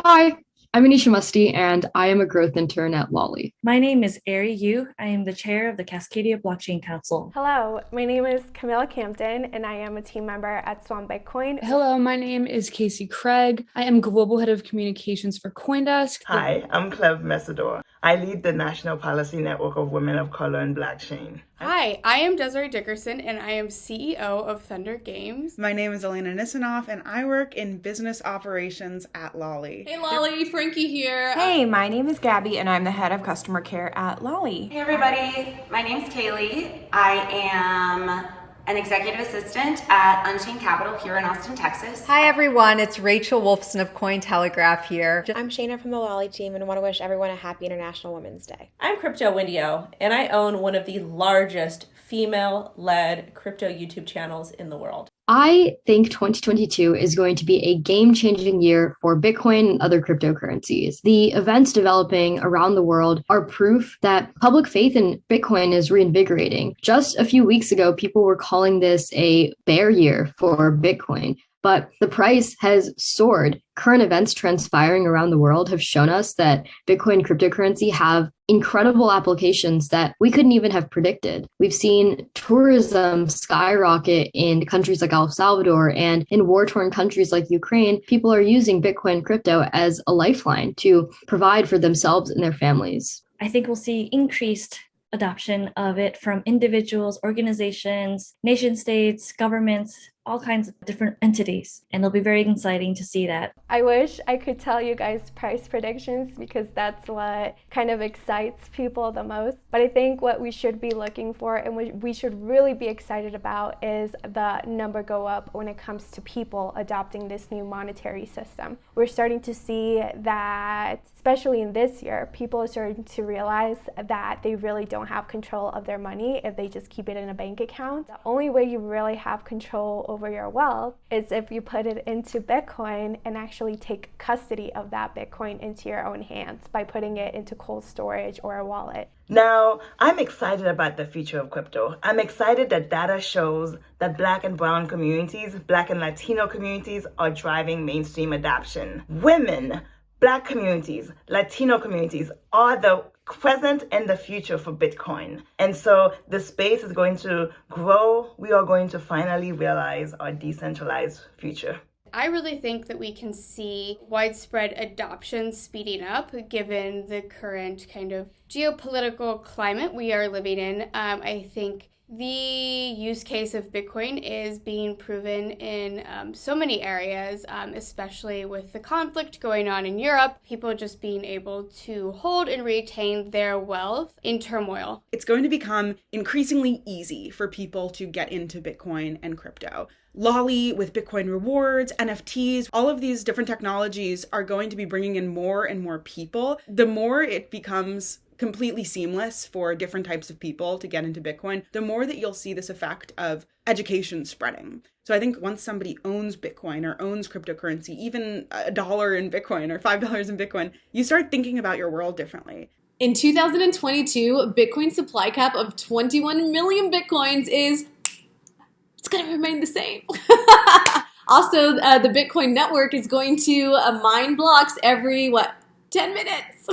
Hi, I'm Anisha Musti, and I am a growth intern at Lolli. My name is Ari Yu. I am the chair of the Cascadia Blockchain Council. Hello, my name is Camila Campton, and I am a team member at Swan Bitcoin. Hello, my name is Casey Craig. I am Global Head of Communications for CoinDesk. Hi, I'm Cleve Mesidor. I lead the National Policy Network of Women of Color in Blockchain. Hi, I am Desiree Dickerson, and I am CEO of Thunder Games. My name is Elena Nisanoff, and I work in business operations at Lolli. Hey Lolli, Frankie here. Hey, my name is Gabbi, and I'm the head of customer care at Lolli. Hey everybody, my name's Kaylee. I am an executive assistant at Unchained Capital here in Austin, Texas. Hi everyone, it's Rachel Wolfson of CoinTelegraph here. I'm Shana from the Lolli team and want to wish everyone a happy International Women's Day. I'm Crypto Wendy, and I own one of the largest female-led crypto YouTube channels in the world. I think 2022 is going to be a game-changing year for Bitcoin and other cryptocurrencies. The events developing around the world are proof that public faith in Bitcoin is reinvigorating. Just a few weeks ago, people were calling this a bear year for Bitcoin, but the price has soared. Current events transpiring around the world have shown us that Bitcoin cryptocurrency have incredible applications that we couldn't even have predicted. We've seen tourism skyrocket in countries like El Salvador, and in war-torn countries like Ukraine, people are using Bitcoin crypto as a lifeline to provide for themselves and their families. I think we'll see increased adoption of it from individuals, organizations, nation states, governments, all kinds of different entities. And it'll be very exciting to see that. I wish I could tell you guys price predictions because that's what kind of excites people the most. But I think what we should be looking for and we should really be excited about is the number go up when it comes to people adopting this new monetary system. We're starting to see that, especially in this year, people are starting to realize that they really don't have control of their money if they just keep it in a bank account. The only way you really have control over your wealth is if you put it into Bitcoin and actually take custody of that Bitcoin into your own hands by putting it into cold storage or a wallet. Now, I'm excited about the future of crypto. I'm excited that data shows that Black and Brown communities, Black and Latino communities are driving mainstream adoption. Women, Black communities, Latino communities are the present and the future for Bitcoin. And so the space is going to grow. We are going to finally realize our decentralized future. I really think that we can see widespread adoption speeding up given the current kind of geopolitical climate we are living in. I think the use case of Bitcoin is being proven in so many areas, especially with the conflict going on in Europe, people just being able to hold and retain their wealth in turmoil. It's going to become increasingly easy for people to get into Bitcoin and crypto. Lolli with Bitcoin rewards, NFTs, all of these different technologies are going to be bringing in more and more people. The more it becomes completely seamless for different types of people to get into Bitcoin, the more that you'll see this effect of education spreading. So I think once somebody owns Bitcoin or owns cryptocurrency, even $1 in Bitcoin or $5 in Bitcoin, you start thinking about your world differently. In 2022, Bitcoin supply cap of 21 million Bitcoins it's going to remain the same. Also, the Bitcoin network is going to mine blocks every, 10 minutes.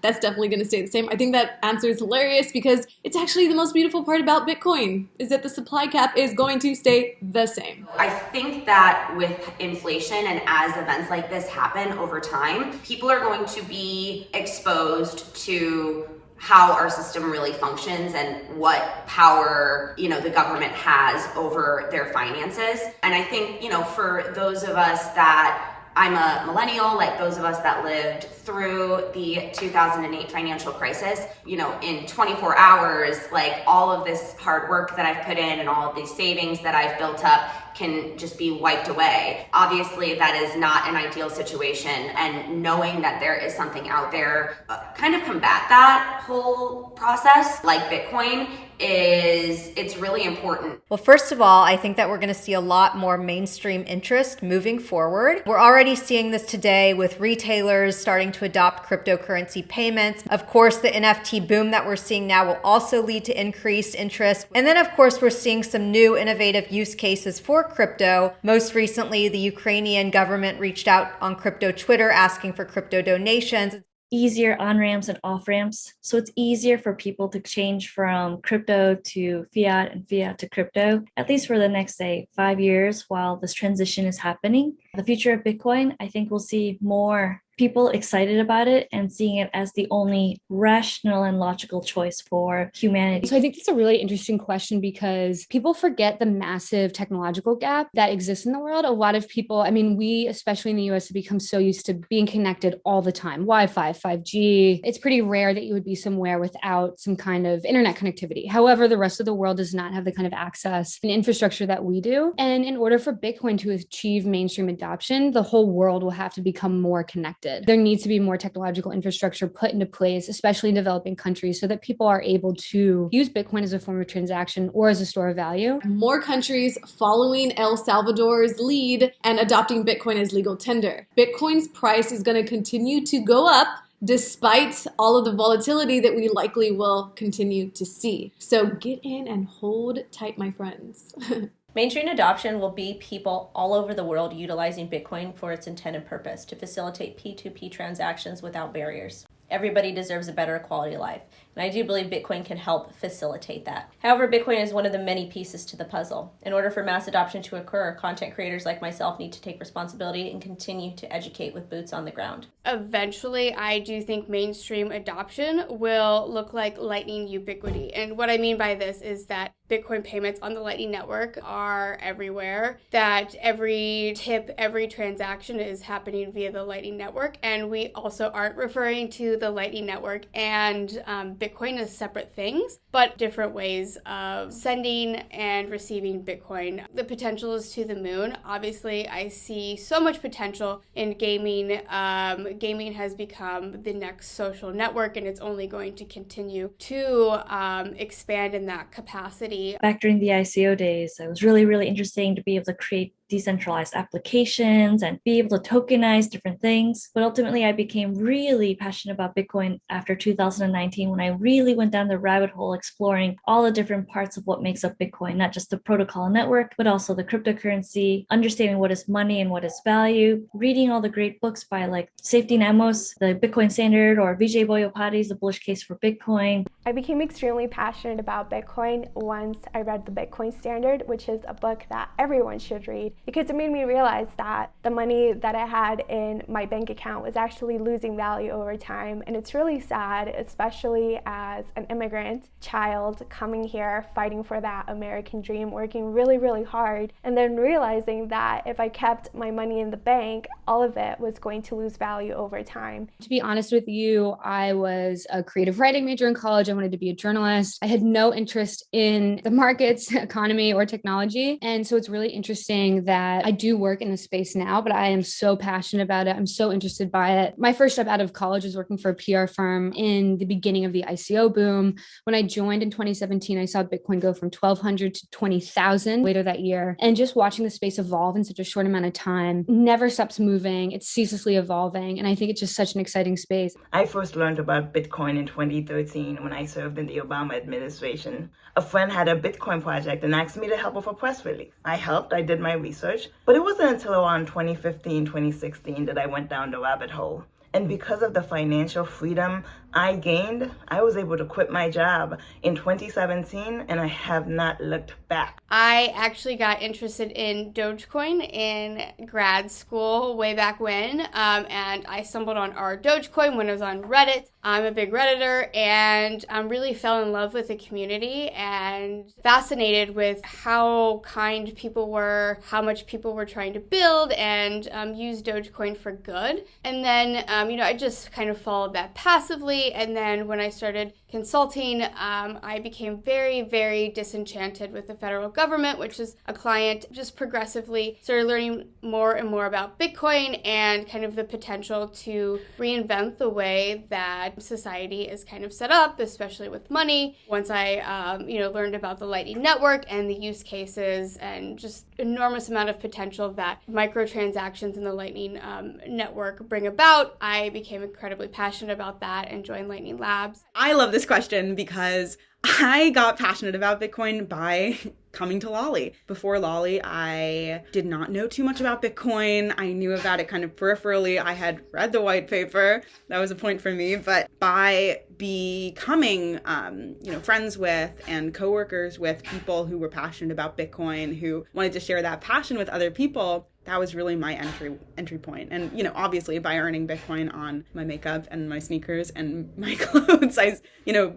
That's definitely going to stay the same. I think that answer is hilarious because it's actually the most beautiful part about Bitcoin is that the supply cap is going to stay the same. I think that with inflation and as events like this happen over time, people are going to be exposed to how our system really functions and what power, the government has over their finances. And I think, for those of us that I'm a millennial, like those of us that lived through the 2008 financial crisis, in 24 hours, like all of this hard work that I've put in and all of these savings that I've built up can just be wiped away. Obviously, that is not an ideal situation, and knowing that there is something out there kind of combat that whole process, like Bitcoin, it's really important. Well, first of all, I think that we're going to see a lot more mainstream interest moving forward. We're already seeing this today with retailers starting to adopt cryptocurrency payments. Of course, the NFT boom that we're seeing now will also lead to increased interest. And then, of course, we're seeing some new innovative use cases for crypto. Most recently, the Ukrainian government reached out on crypto Twitter asking for crypto donations. Easier on-ramps and off-ramps. So it's easier for people to change from crypto to fiat and fiat to crypto, at least for the next, say, 5 years while this transition is happening. The future of Bitcoin, I think we'll see more people excited about it and seeing it as the only rational and logical choice for humanity. So I think that's a really interesting question because people forget the massive technological gap that exists in the world. A lot of people, I mean, we, especially in the US, have become so used to being connected all the time. Wi-Fi, 5G. It's pretty rare that you would be somewhere without some kind of internet connectivity. However, the rest of the world does not have the kind of access and infrastructure that we do. And in order for Bitcoin to achieve mainstream adoption, the whole world will have to become more connected. There needs to be more technological infrastructure put into place, especially in developing countries, so that people are able to use Bitcoin as a form of transaction or as a store of value. More countries following El Salvador's lead and adopting Bitcoin as legal tender. Bitcoin's price is going to continue to go up despite all of the volatility that we likely will continue to see. So get in and hold tight, my friends. Mainstream adoption will be people all over the world utilizing Bitcoin for its intended purpose to facilitate P2P transactions without barriers. Everybody deserves a better quality of life, and I do believe Bitcoin can help facilitate that. However, Bitcoin is one of the many pieces to the puzzle. In order for mass adoption to occur, content creators like myself need to take responsibility and continue to educate with boots on the ground. Eventually, I do think mainstream adoption will look like Lightning ubiquity. And what I mean by this is that Bitcoin payments on the Lightning Network are everywhere, that every tip, every transaction is happening via the Lightning Network, and we also aren't referring to the Lightning Network and Bitcoin as separate things, but different ways of sending and receiving Bitcoin. The potential is to the moon. Obviously, I see so much potential in gaming. Gaming has become the next social network, and it's only going to continue to expand in that capacity. Back during the ICO days, it was really interesting to be able to create decentralized applications and be able to tokenize different things. But ultimately, I became really passionate about Bitcoin after 2019 when I really went down the rabbit hole exploring all the different parts of what makes up Bitcoin, not just the protocol and network, but also the cryptocurrency, understanding what is money and what is value, reading all the great books by like Safety Namos, the Bitcoin Standard, or Vijay Boyopati's The Bullish Case for Bitcoin. I became extremely passionate about Bitcoin once I read The Bitcoin Standard, which is a book that everyone should read, because it made me realize that the money that I had in my bank account was actually losing value over time. And it's really sad, especially as an immigrant child coming here, fighting for that American dream, working really hard, and then realizing that if I kept my money in the bank, all of it was going to lose value over time. To be honest with you, I was a creative writing major in college. I wanted to be a journalist. I had no interest in the markets, economy, or technology. And so it's really interesting that I do work in the space now, but I am so passionate about it. I'm so interested by it. My first job out of college was working for a PR firm in the beginning of the ICO boom. When I joined in 2017, I saw Bitcoin go from 1,200 to 20,000 later that year. And just watching the space evolve in such a short amount of time never stops moving. It's ceaselessly evolving. And I think it's just such an exciting space. I first learned about Bitcoin in 2013 when I served in the Obama administration. A friend had a Bitcoin project and asked me to help with a press release. I helped, I did my research, but it wasn't until around 2015, 2016 that I went down the rabbit hole. And because of the financial freedom I gained, I was able to quit my job in 2017, and I have not looked back. I actually got interested in Dogecoin in grad school way back when, and I stumbled on our Dogecoin when I was on Reddit. I'm a big Redditor, and I really fell in love with the community and fascinated with how kind people were, how much people were trying to build and use Dogecoin for good. And then, I just kind of followed that passively. And then when I started consulting, I became very disenchanted with the federal government, which is a client. Just progressively started learning more and more about Bitcoin and kind of the potential to reinvent the way that society is kind of set up, especially with money. Once I, learned about the Lightning Network and the use cases and just enormous amount of potential that microtransactions in the Lightning Network bring about, I became incredibly passionate about that and joined Lightning Labs. I love this question because I got passionate about Bitcoin by coming to Lolli. Before Lolli, I did not know too much about Bitcoin. I knew about it kind of peripherally. I had read the white paper. That was a point for me. But by becoming, friends with and coworkers with people who were passionate about Bitcoin, who wanted to share that passion with other people, that was really my entry point. And, obviously by earning Bitcoin on my makeup and my sneakers and my clothes,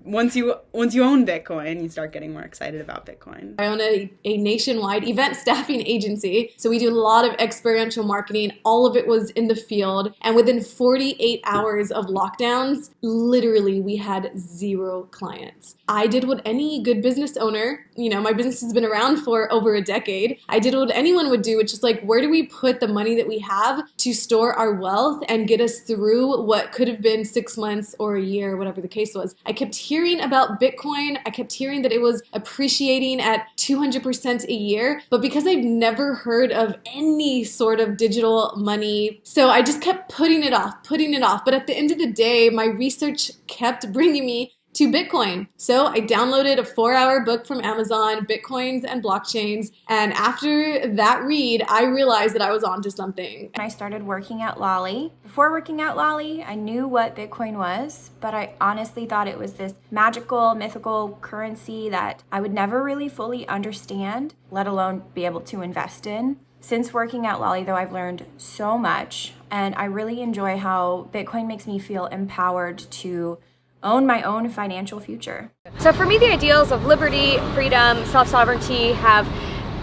once you own Bitcoin, you start getting more excited about Bitcoin. I own a nationwide event staffing agency. So we do a lot of experiential marketing. All of it was in the field. And within 48 hours of lockdowns, literally we had 0 clients. I did what any good business owner, my business has been around for over a decade. I did what anyone would do, which is like, where do we put the money that we have to store our wealth and get us through what could have been 6 months or a year, whatever the case was. I kept hearing about Bitcoin. I kept hearing that it was appreciating at 200% a year, but because I've never heard of any sort of digital money, so I just kept putting it off. But at the end of the day, my research kept bringing me to Bitcoin. So I downloaded a 4-hour book from Amazon, Bitcoins and Blockchains. And after that read, I realized that I was onto something. I started working at Lolli. Before working at Lolli, I knew what Bitcoin was, but I honestly thought it was this magical, mythical currency that I would never really fully understand, let alone be able to invest in. Since working at Lolli, though, I've learned so much, and I really enjoy how Bitcoin makes me feel empowered to own my own financial future. So for me, the ideals of liberty, freedom, self-sovereignty have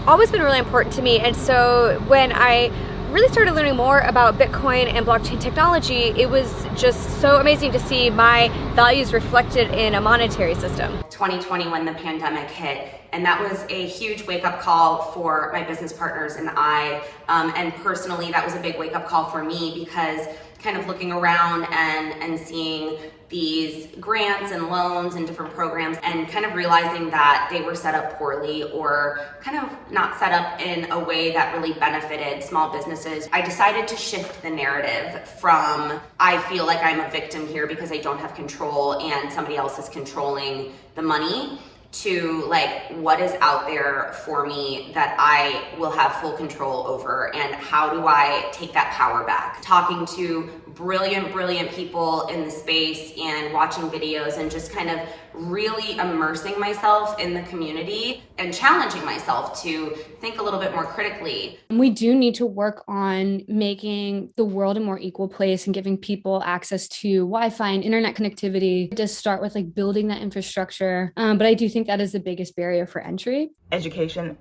always been really important to me. And so when I really started learning more about Bitcoin and blockchain technology, it was just so amazing to see my values reflected in a monetary system. 2020 when the pandemic hit, and that was a huge wake-up call for my business partners and I, and personally that was a big wake-up call for me, because kind of looking around and seeing these grants and loans and different programs and kind of realizing that they were set up poorly or kind of not set up in a way that really benefited small businesses, I decided to shift the narrative from I feel like I'm a victim here because I don't have control and somebody else is controlling the money, to like what is out there for me that I will have full control over, and how do I take that power back. Talking to brilliant people in the space and watching videos and just kind of really immersing myself in the community and challenging myself to think a little bit more critically. We do need to work on making the world a more equal place and giving people access to Wi-Fi and internet connectivity. It does start with like building that infrastructure. But I do think that is the biggest barrier for entry. Education.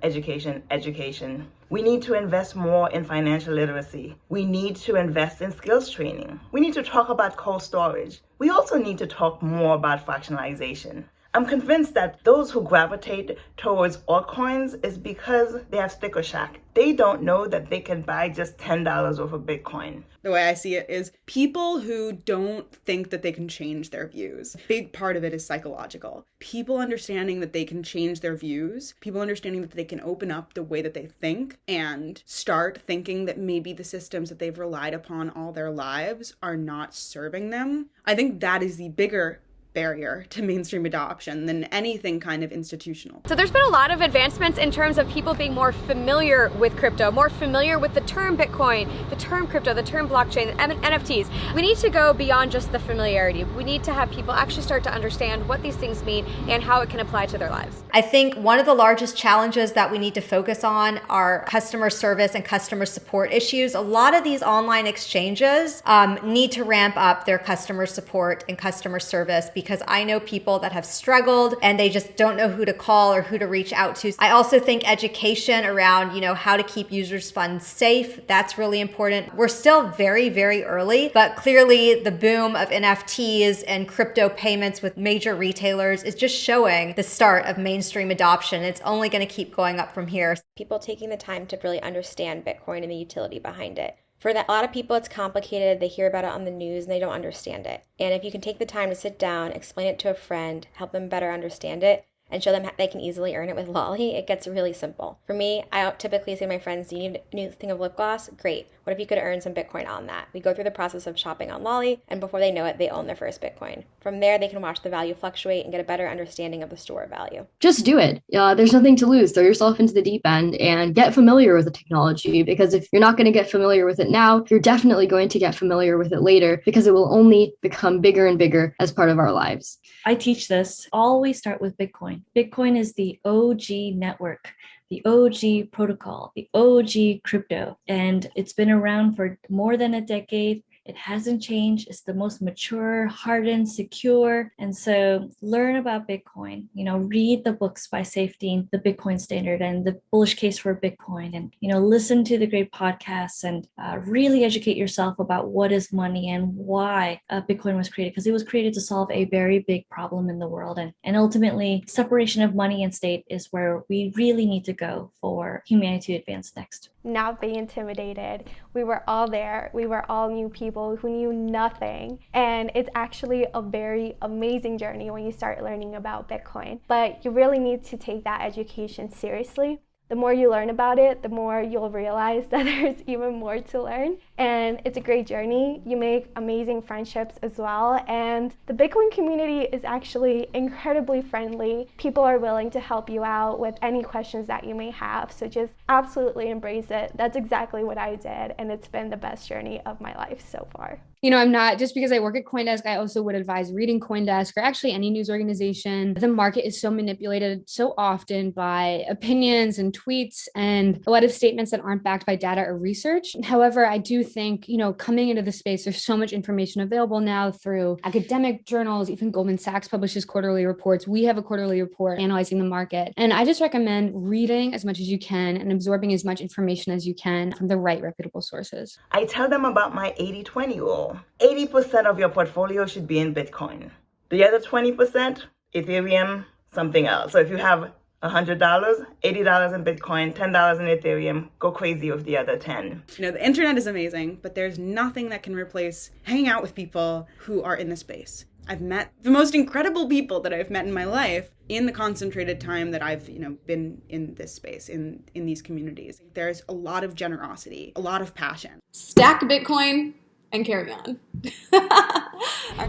We need to invest more in financial literacy. We need to invest in skills training. We need to talk about cold storage. We also need to talk more about fractionalization. I'm convinced that those who gravitate towards altcoins is because they have sticker shock. They don't know that they can buy just $10 worth of Bitcoin. The way I see it is people who don't think that they can change their views. Big part of it is psychological. People understanding that they can change their views, people understanding that they can open up the way that they think and start thinking that maybe the systems that they've relied upon all their lives are not serving them. I think that is the bigger barrier to mainstream adoption than anything kind of institutional. So there's been a lot of advancements in terms of people being more familiar with crypto, more familiar with the term Bitcoin, the term crypto, the term blockchain, NFTs. We need to go beyond just the familiarity. We need to have people actually start to understand what these things mean and how it can apply to their lives. I think one of the largest challenges that we need to focus on are customer service and customer support issues. A lot of these online exchanges need to ramp up their customer support and customer service, because I know people that have struggled and they just don't know who to call or who to reach out to. I also think education around, how to keep users' funds safe, that's really important. We're still very, very early, but clearly the boom of NFTs and crypto payments with major retailers is just showing the start of mainstream adoption. It's only going to keep going up from here. People taking the time to really understand Bitcoin and the utility behind it. For that, a lot of people, it's complicated. They hear about it on the news and they don't understand it. And if you can take the time to sit down, explain it to a friend, help them better understand it, and show them how they can easily earn it with Lolli, it gets really simple. For me, I typically say to my friends, do you need a new thing of lip gloss? Great. What if you could earn some Bitcoin on that? We go through the process of shopping on Lolli, and before they know it, they own their first Bitcoin. From there, they can watch the value fluctuate and get a better understanding of the store value. Just do it. There's nothing to lose. Throw yourself into the deep end and get familiar with the technology, because if you're not going to get familiar with it now, you're definitely going to get familiar with it later, because it will only become bigger and bigger as part of our lives. I teach this. Always start with Bitcoin. Bitcoin is the OG network, the OG protocol, the OG crypto, and it's been around for more than a decade. It hasn't changed. It's the most mature, hardened, secure. And so learn about Bitcoin, read the books by Safety, the Bitcoin Standard and the bullish case for Bitcoin, and, listen to the great podcasts and really educate yourself about what is money and why Bitcoin was created, because it was created to solve a very big problem in the world. And ultimately, separation of money and state is where we really need to go for humanity to advance next. Not be intimidated. We were all there. We were all new people who knew nothing. And it's actually a very amazing journey when you start learning about Bitcoin. But you really need to take that education seriously. The more you learn about it, the more you'll realize that there's even more to learn. And it's a great journey. You make amazing friendships as well. And the Bitcoin community is actually incredibly friendly. People are willing to help you out with any questions that you may have. So just absolutely embrace it. That's exactly what I did. And it's been the best journey of my life so far. I'm not, just because I work at CoinDesk, I also would advise reading CoinDesk or actually any news organization. The market is so manipulated so often by opinions and tweets and a lot of statements that aren't backed by data or research. However, I do think, coming into the space, there's so much information available now through academic journals. Even Goldman Sachs publishes quarterly reports. We have a quarterly report analyzing the market. And I just recommend reading as much as you can and absorbing as much information as you can from the right reputable sources. I tell them about my 80-20 rule. 80% of your portfolio should be in Bitcoin. The other 20%, Ethereum, something else. So if you have $100, $80 in Bitcoin, $10 in Ethereum, go crazy with the other 10. The internet is amazing, but there's nothing that can replace hanging out with people who are in the space. I've met the most incredible people that I've met in my life in the concentrated time that I've, been in this space, in these communities. There's a lot of generosity, a lot of passion. Stack Bitcoin and carry on.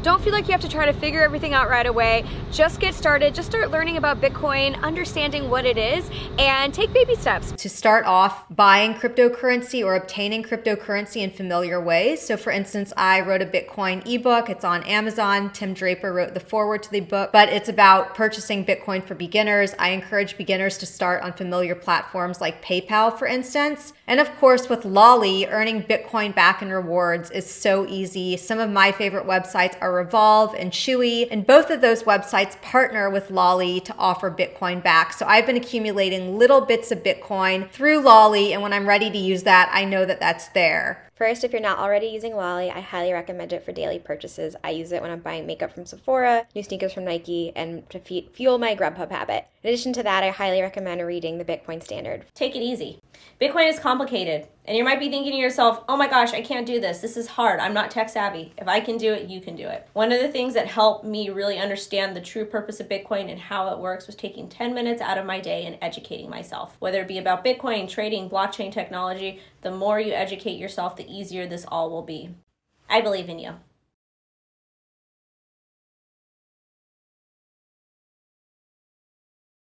Don't feel like you have to try to figure everything out right away. Just get started. Just start learning about Bitcoin, understanding what it is, and take baby steps. To start off buying cryptocurrency or obtaining cryptocurrency in familiar ways. So for instance, I wrote a Bitcoin ebook. It's on Amazon. Tim Draper wrote the foreword to the book, but it's about purchasing Bitcoin for beginners. I encourage beginners to start on familiar platforms like PayPal, for instance. And of course, with Lolli, earning Bitcoin back in rewards is so easy. Some of my favorite websites are Revolve and Chewy, and both of those websites partner with Lolli to offer Bitcoin back. So I've been accumulating little bits of Bitcoin through Lolli, and when I'm ready to use that, I know that that's there. First, if you're not already using Lolli, I highly recommend it for daily purchases. I use it when I'm buying makeup from Sephora, new sneakers from Nike, and to fuel my Grubhub habit. In addition to that, I highly recommend reading the Bitcoin Standard. Take it easy. Bitcoin is complicated, and you might be thinking to yourself, oh my gosh, I can't do this. This is hard. I'm not tech savvy. If I can do it, you can do it. One of the things that helped me really understand the true purpose of Bitcoin and how it works was taking 10 minutes out of my day and educating myself. Whether it be about Bitcoin, trading, blockchain technology, the more you educate yourself, the easier this all will be. I believe in you.